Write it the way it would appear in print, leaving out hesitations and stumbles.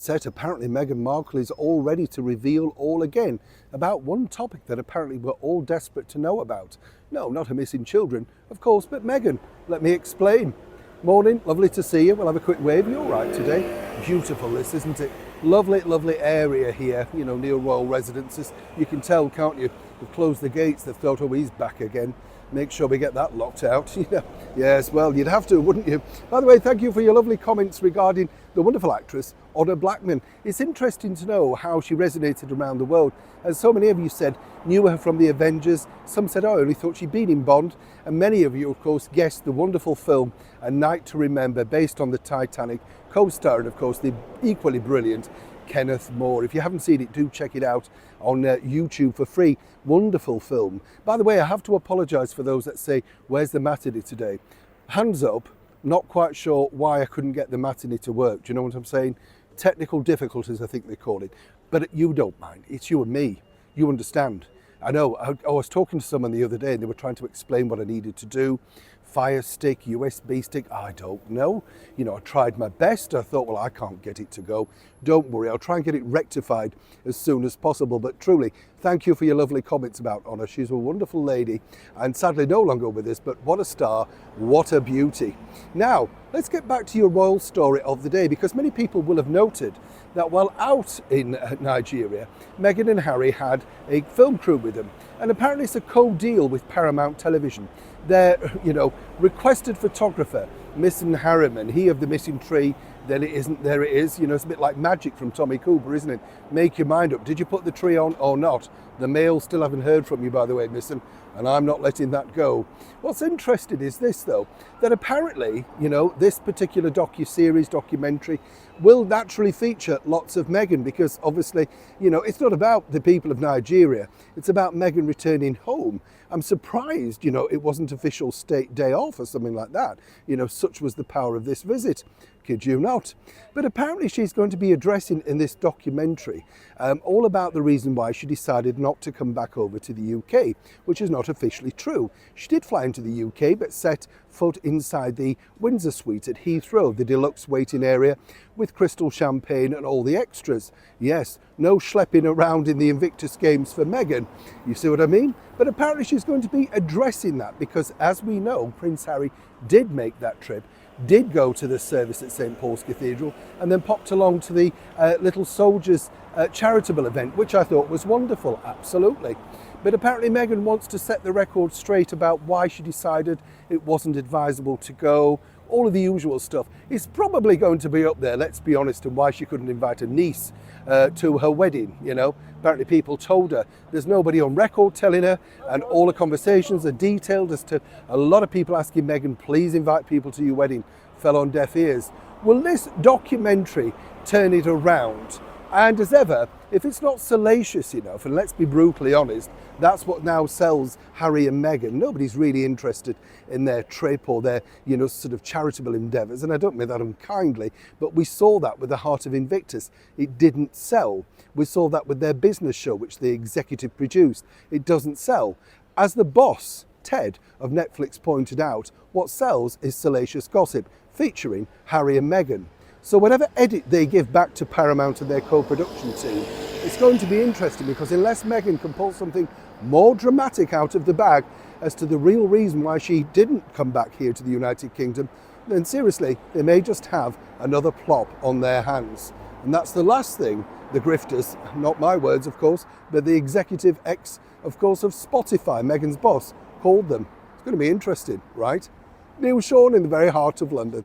Said apparently Meghan Markle is all ready to reveal all again about one topic that apparently we're all desperate to know about. No, not her missing children, of course, but Meghan. Let me explain. Morning, lovely to see you. We'll have a quick wave. You're all right today. Beautiful this, isn't it? Lovely, lovely area here, near royal residences. You can tell, can't you? They've closed the gates. They've thought, oh, he's back again. Make sure we get that locked out. Yes, well, you'd have to, wouldn't you? By the way, thank you for your lovely comments regarding the wonderful actress, Honor Blackman. It's interesting to know how she resonated around the world. As so many of you said, knew her from the Avengers. Some said, oh, I only thought she'd been in Bond. And many of you, of course, guessed the wonderful film, A Night to Remember, based on the Titanic, co-starring, of course, the equally brilliant Kenneth More. If you haven't seen it, do check it out on YouTube for free. Wonderful film. By the way, I have to apologise for those that say, where's the matinee today? Hands up, not quite sure why I couldn't get the matinee to work. Do you know what I'm saying? Technical difficulties, I think they call it. But you don't mind. It's you and me. You understand. I know, I was talking to someone the other day and they were trying to explain what I needed to do. Fire stick, USB stick, I don't know. I tried my best. I thought, well, I can't get it to go. Don't worry, I'll try and get it rectified as soon as possible. But truly, thank you for your lovely comments about Honor. She's a wonderful lady and sadly no longer with us, but what a star, what a beauty. Now, let's get back to your royal story of the day, because many people will have noted that while out in Nigeria, Meghan and Harry had a film crew with them. And apparently it's a co-deal with Paramount Television. Their, requested photographer, Mr. Harriman, he of the missing tree, then it isn't, there it is. It's a bit like magic from Tommy Cooper, isn't it? Make your mind up. Did you put the tree on or not? The mail still haven't heard from you, by the way, Mr. And I'm not letting that go. What's interesting is this, though, that apparently, this particular documentary will naturally feature lots of Meghan, because obviously, it's not about the people of Nigeria. It's about Meghan returning home. I'm surprised, it wasn't official state day off or something like that. Such was the power of this visit. Kid you not. But apparently she's going to be addressing in this documentary all about the reason why she decided not to come back over to the UK, which is not officially true. She did fly into the UK, but set foot inside the Windsor suite at Heathrow, the deluxe waiting area with crystal champagne and all the extras. Yes, no schlepping around in the Invictus Games for Meghan. You see what I mean? But apparently she's going to be addressing that because, as we know, Prince Harry did make that trip, did go to the service at St. Paul's Cathedral, and then popped along to the Little Soldiers charitable event, which I thought was wonderful, absolutely. But apparently Meghan wants to set the record straight about why she decided it wasn't advisable to go, all of the usual stuff. It's probably going to be up there, let's be honest, and why she couldn't invite a niece to her wedding, Apparently people told her. There's nobody on record telling her, and all the conversations are detailed as to a lot of people asking Meghan, please invite people to your wedding, fell on deaf ears. Will this documentary turn it around? And as ever, if it's not salacious enough, and let's be brutally honest, that's what now sells Harry and Meghan. Nobody's really interested in their trip or their, sort of charitable endeavours. And I don't mean that unkindly, but we saw that with the Heart of Invictus. It didn't sell. We saw that with their business show, which the executive produced. It doesn't sell. As the boss, Ted, of Netflix pointed out, what sells is salacious gossip, featuring Harry and Meghan. So whatever edit they give back to Paramount and their co-production team, it's going to be interesting, because unless Meghan can pull something more dramatic out of the bag as to the real reason why she didn't come back here to the United Kingdom, then seriously, they may just have another plop on their hands. And that's the last thing the grifters, not my words of course, but the executive of course, of Spotify, Meghan's boss, called them. It's going to be interesting, right? Neil Sean in the very heart of London.